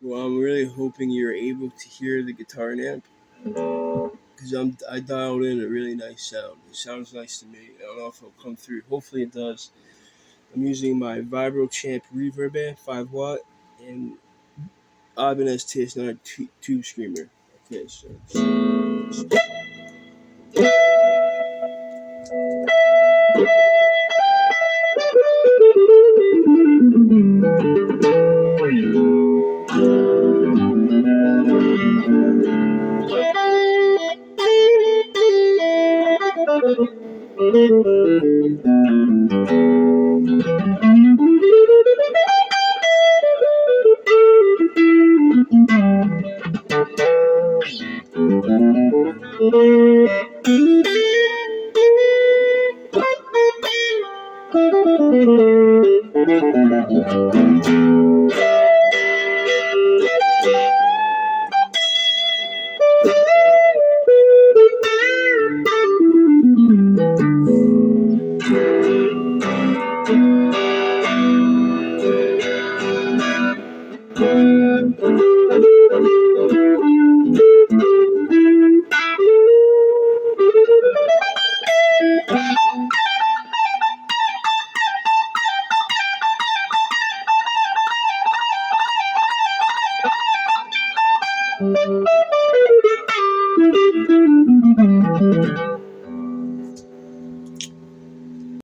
Well, I'm really hoping you're able to hear the guitar amp because I dialed in a really nice sound. It sounds nice to me. I don't know if it'll come through. Hopefully it does. I'm using my Vibro Champ reverb amp, 5 watt, and Ibanez ts9 tube screamer. Okay, so